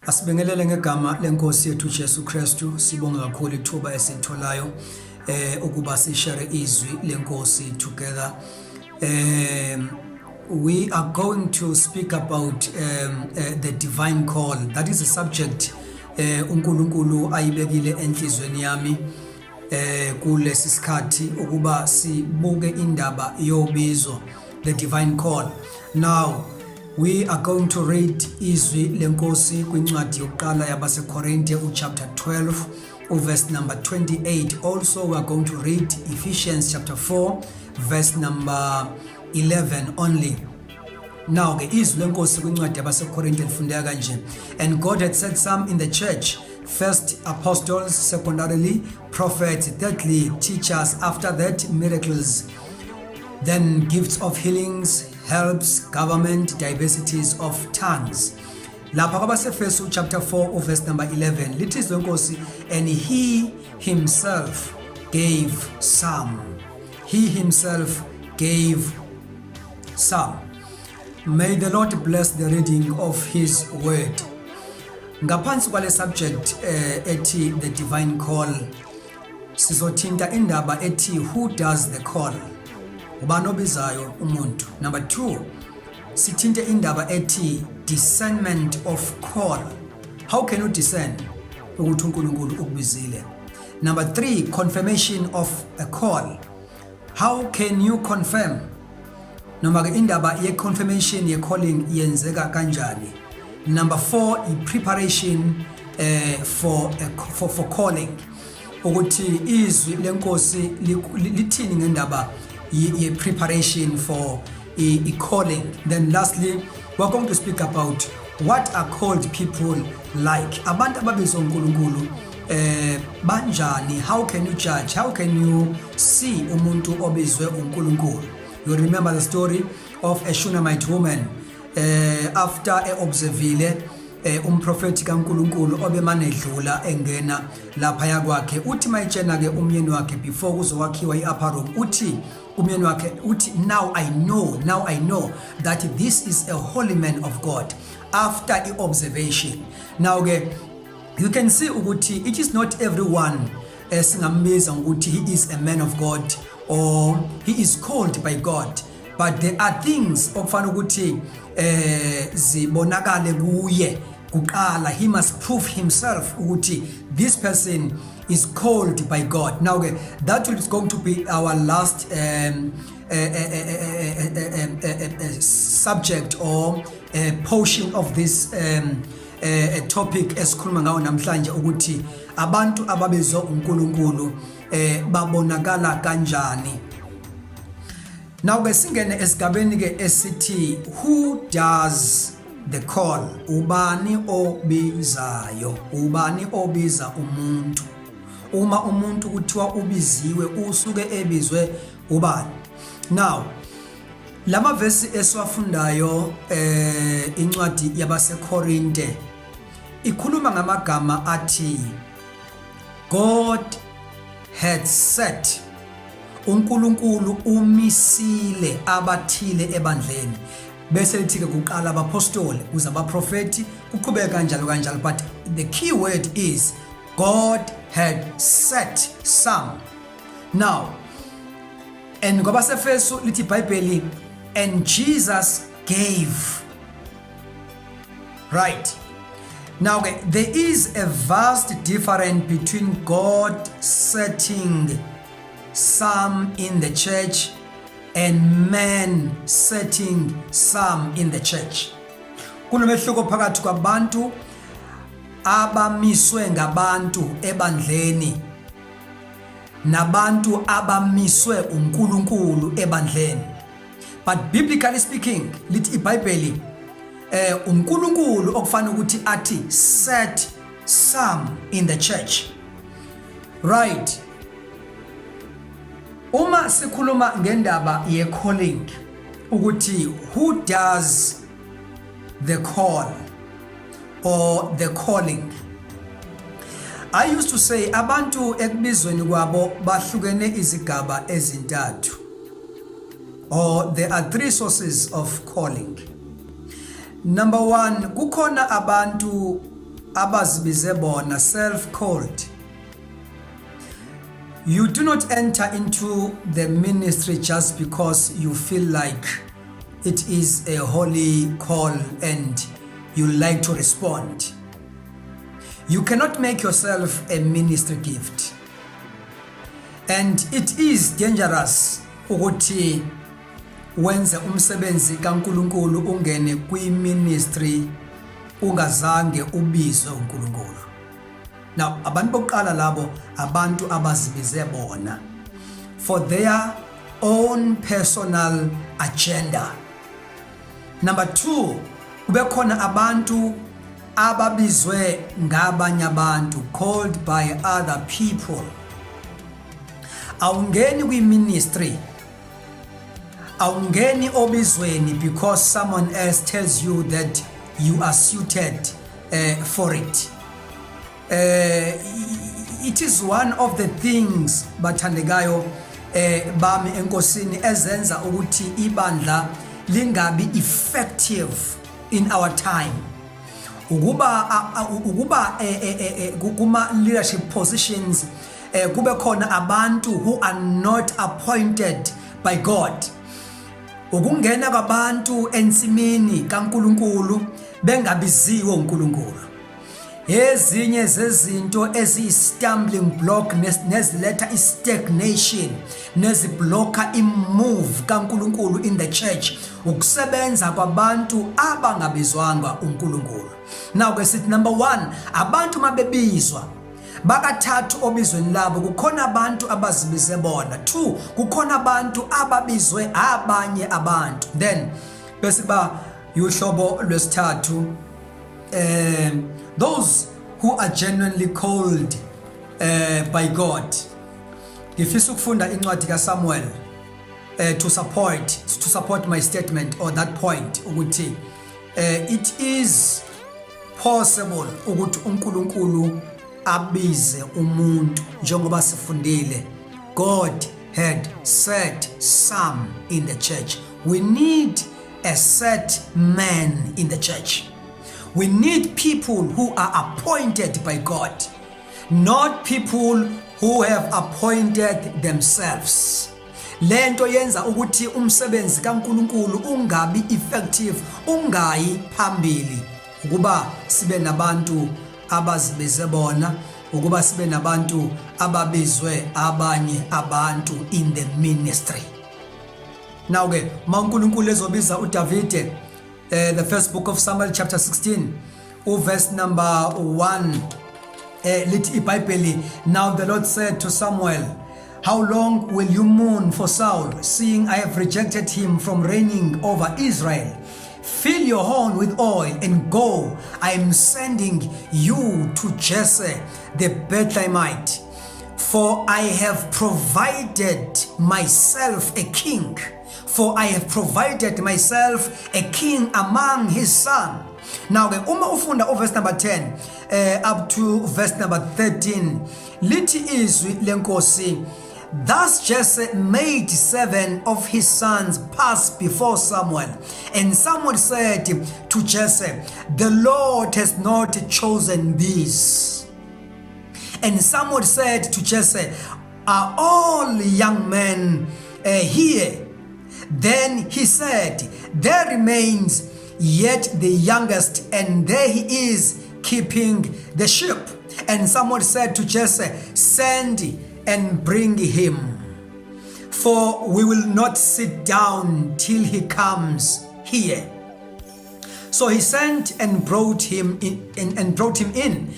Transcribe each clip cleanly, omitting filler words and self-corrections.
Asibingelele ngegama lenkosi yethu Jesu Kristu. Sibonga kakhulu ithuba esitholayo ukuba sishare izwi lenkosi together. We are going to speak about the divine call. That is a subject uNkulunkulu ayibekile enhlizweni yami kulesi sikhathi ukuba sibuke indaba yobizo, the divine call. Now we are going to read izwi lenkosi kwincwadi yokuqala yabaseKorinte chapter 12 verse number 28. Also we are going to read Ephesians chapter 4 verse number 11 only. Now ke izwi lenkosi kwincwadi yabaseKorinte lifundeka kanje. And God had set some in the church, first apostles, secondarily prophets, thirdly teachers, after that miracles, then gifts of healings, helps, government, diversities of tongues. Lapha kwabaseFesu chapter 4 verse number 11 lithi izwi lenkosi, and he himself gave some. He himself gave some. May the Lord bless the reading of his word. Ngaphansi kwale subject ethi the divine call, sizothinta indaba ethi who does the call? Ubani obizayo umuntu. Number 2, sithinte indaba ethi discernment of call. How can you discern ukuthi uNkulunkulu ukubizile? Number 3, confirmation of a call. How can you confirm? Noma ke indaba ye confirmation ye calling yenzeka kanjani? Number 4, preparation for calling. Ukuthi izwi lenkosi lithini ngendaba ye preparation for a calling. Then lastly, we're going to speak about what are called people like. Abantu ababizwa uNkulunkulu banjani? How can you judge? How can you see umuntu obizwe uNkulunkulu? You remember the story of a Shunammite woman after observile umprofeti kaNkulunkulu obemane edlula engena lapha yakwakhe. Uthi mayitshena ke umyeni wakhe before kuzokwakhiwa iupper room, uthi umyeni wakhe uthi, now I know that this is a holy man of God. After the observation, now ke you can see ukuthi it is not everyone singambiza ukuthi he is a man of God or he is called by God, but there are things okufana ukuthi zibonakale kuye kuqala. He must prove himself ukuthi this person is called by God. Now that is going to be our last subject or portion of this topic esikhuluma ngawo namhlanje, ukuthi abantu ababizwa uNkulunkulu babonakala kanjani. Now ke singene esigabeni ke esithi who does the call? Ubani obizayo? Ubani obiza umuntu? Uma umuntu kuthiwa ubiziwe usuke ebizwe ubani? Now lama verse esiwafundayo incwadi yabaseKorinte ikhuluma ngamagama athi God had set, uNkulunkulu umisile abathile ebandleni. Bese lithi ke kuqala abapostoli kuze abaprofeti kuqhubeka kanjalo, but the key word is God had set some. Now and kwabaseFesu lithi iBhayibheli, and Jesus gave. Right. Now there is a vast difference between God setting some in the church and man setting some in the church. Kunomehluko phakathi kwabantu abamiswe ngabantu ebandleni nabantu abamiswe uNkulunkulu ebandleni. But biblically speaking, lithi iBhayibheli uNkulunkulu okufana ukuthi athi set some in the church. Right. Uma sikhuluma ngendaba ye calling, ukuthi who does the call or the calling, I used to say abantu ekubizweni kwabo bahlukene izigaba ezintathu, or there are 3 sources of calling. Number 1, kukhona abantu abazibize bona, self-called. You do not enter into the ministry just because you feel like it is a holy call and you like to respond. You cannot make yourself a ministry gift. And it is dangerous ukuthi wenze umsebenzi kaNkulunkulu ungene kwi-ministry ungazange ubizwe uNkulunkulu. Now, abantu bokuqala labo abantu abazibize bona for their own personal agenda. Number 2, kube khona abantu ababizwe ngabanye abantu, called by other people. Awungeni kwi-ministry, awungeni obizweni because someone else tells you that you are suited for it. It is one of the things bathandekayo bami enkosini ezenza ukuthi ibandla lingabi effective in our time. Ukuba kuma leadership positions kube khona abantu who are not appointed by God. Ukungena kwabantu ensimini kaNkulunkulu bengabiziwe uNkulunkulu. Ezinye zezinto eziyi-stumbling block neziletha i-stagnation neziblocka i-move kaNkulunkulu in the church, ukusebenza kwabantu abangabizwanga uNkulunkulu. Now ke sithi number 1, abantu mabebizwa bakathathu obizweni labo, kukhona abantu abazibize bona. 2, kukhona abantu ababizwe abanye abantu. Then bese ba uhlobo lwesithathu, those who are genuinely called by God. Ngifisa ukufunda incwadi kaSamuel to support my statement or that point ukuthi it is possible ukuthi uNkulunkulu abize umuntu njengoba sifundile. God had set some in the church. We need a set man in the church. We need people who are appointed by God, not people who have appointed themselves. Lento yenza ukuthi umsebenzi kaNkulunkulu ungabi effective, ungayi phambili. Ukuba sibe nabantu abazibize bona, ukuba sibe nabantu ababizwe abanye abantu in the ministry. Now ke uNkulunkulu ezobiza uDavide, the first book of Samuel chapter 16 verse number 1, lithi iBhayibheli, now the Lord said to Samuel, how long will you mourn for Saul, seeing I have rejected him from reigning over Israel? Fill your horn with oil and go. I am sending you to Jesse the Bethlehemite, for I have provided myself a king. For I have provided myself a king among his son. Now, uma ufunda verse number 10 up to verse number 13, lithi izwi lenkosi, thus Jesse made 7 of his sons pass before Samuel. And Samuel said to Jesse, the Lord has not chosen these. And Samuel said to Jesse, are all young men here? Then he said, there remains yet the youngest, and there he is keeping the sheep. And Samuel said to Jesse, send and bring him, for we will not sit down till he comes here. So he sent and brought him in.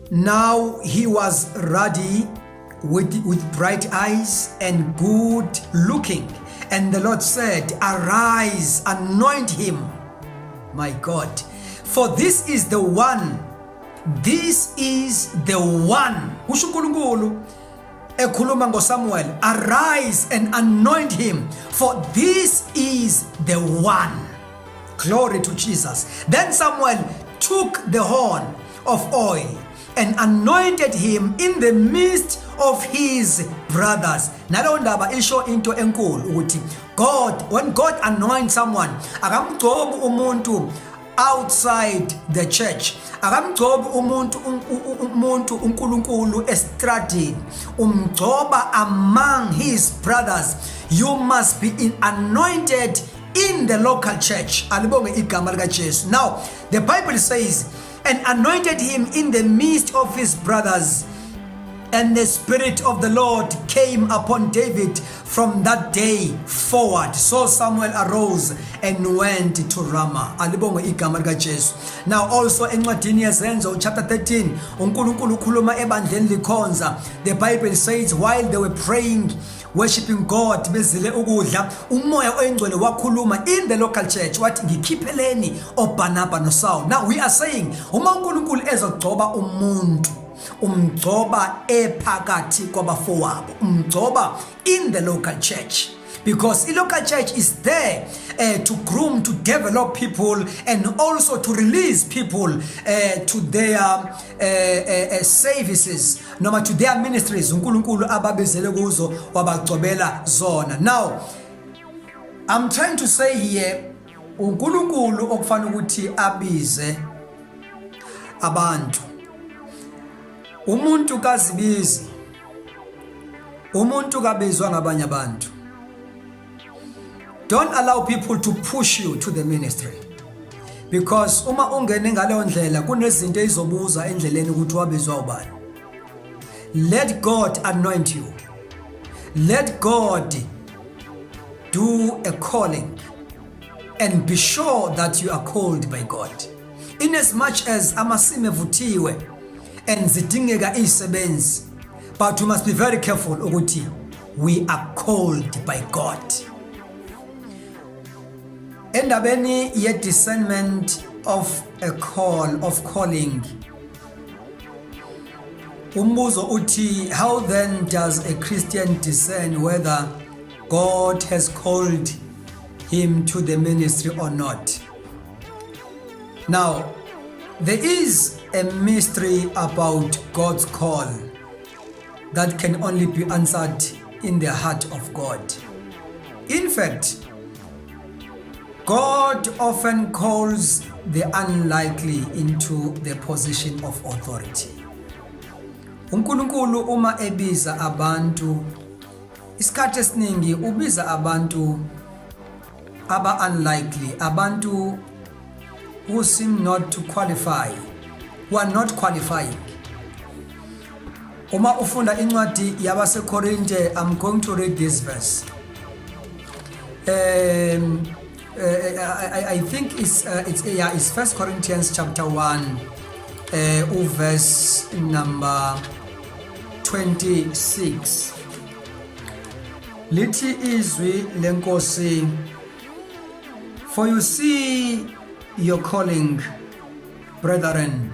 Now he was ruddy, with bright eyes and good looking. And the Lord said, arise, anoint him. My God, for this is the one. This is the one. Usho uNkulunkulu ekhuluma ngoSamuel, arise and anoint him, for this is the one. Glory to Jesus. Then Samuel took the horn of oil and anointed him in the midst of his brothers. Nalo ndaba isho into enkulu ukuthi when God anoints someone, akamgcobi umuntu outside the church. Akamgcobi umuntu uNkulunkulu estradini, umgcoba among his brothers. You must be anointed in the local church. Alibonge igama lika Jesu. Now the Bible says, and anointed him in the midst of his brothers. And the Spirit of the Lord came upon David from that day forward. So Samuel arose and went to Ramah. Alibonge igama lika Jesu. Now also encwadini yezenzo chapter 13, uNkulunkulu ukhuluma ebandleni likhonza. The Bible says while they were praying, worshiping God, bezile ukudla, umoya oyingcwele wakhuluma in the local church wathi ngikhipheleni oBarnaba noSaul. Now we are saying uma uNkulunkulu ezogcoba umuntu, umgcoba ephakathi kwabafowabo, umgcoba in the local church, because the local church is there to groom, to develop people, and also to release people to their services, noma to their ministries uNkulunkulu ababezele kuzo wabagcobela zona. Now I'm trying to say here, uNkulunkulu okufanele ukuthi abize abantu. Umuntu kazibizi, umuntu kabizwa ngabanye abantu. Don't allow people to push you to the ministry, because uma ungene ngaleyo ndlela kunezinto ezizobuza endleleni ukuthi wabizwa ubani. Let God anoint you. Let God do a calling and be sure that you are called by God. In as much as amasime vuthiwe and zidingeka isebenzi, but we must be very careful ukuthi we are called by God. Endabeni ye discernment of a call, of calling, umbuzo uthi, how then does a Christian discern whether God has called him to the ministry or not? Now there is a mystery about God's call that can only be answered in the heart of God. In fact, God often calls the unlikely into the position of authority. uNkulunkulu uma ebiza abantu, isikhathi esiningi ubiza abantu aba unlikely, abantu who seem not to qualify, who are not qualifying. Uma ufunda incwadi yabaseKorinte, I'm going to read this verse. I think it's 1 Corinthians chapter 1, verse number 26. Lithi izwi lenkosi, for you see your calling, brethren,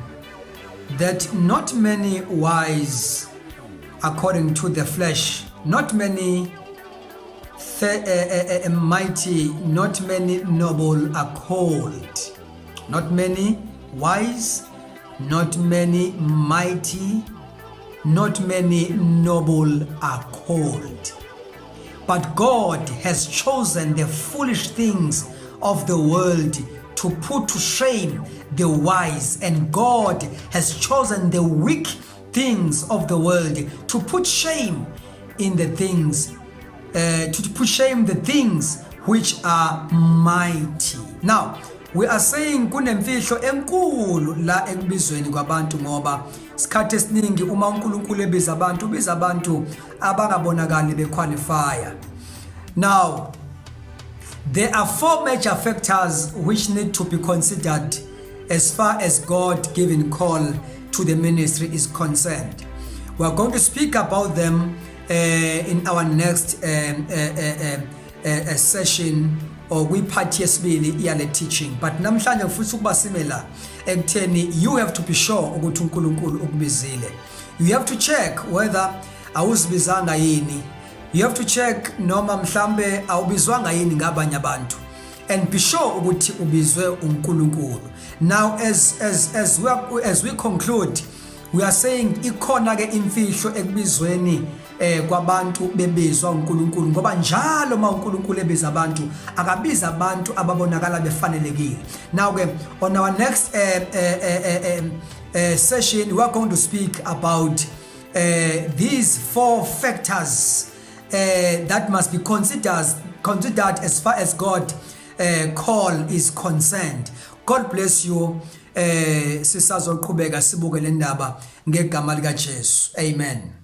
that not many wise according to the flesh, not many mighty, not many noble are called. Not many wise, not many mighty, not many noble are called. But God has chosen the foolish things of the world to put to shame the wise, and God has chosen the weak things of the world to put shame in the things, to put shame the things which are mighty. Now we are saying kunemfihlo enkulu la ekubizweni kwabantu, ngoba isikhathi esiningi uma uNkulunkulu ebiza abantu, ubiza abantu abangabonakali bequalify. Now there are four major factors which need to be considered as far as God-given call to the ministry is concerned. We are going to speak about them in our next session, or kwiphathi yesibili yale teaching. But namhlanje futhi ukuba simela ekutheni you have to be sure ukuthi uNkulunkulu ukubizile. You have to check whether awuzibizanga yini. You have to check noma mhlambe awubizwanga yini ngabanye abantu, and be sure ukuthi ubizwe uNkulunkulu. Now as we conclude, we are saying ikhona ke imfihlo ekubizweni kwabantu bebizwa uNkulunkulu, ngoba njalo uma uNkulunkulu ebiza abantu akabiza abantu ababonakala befanelekile. Now ke on our next session we are going to speak about these 4 factors that must be considered as far as God call is concerned. God bless you. Sisazoqhubeka sibuke le ndaba ngegama lika Jesu. Amen.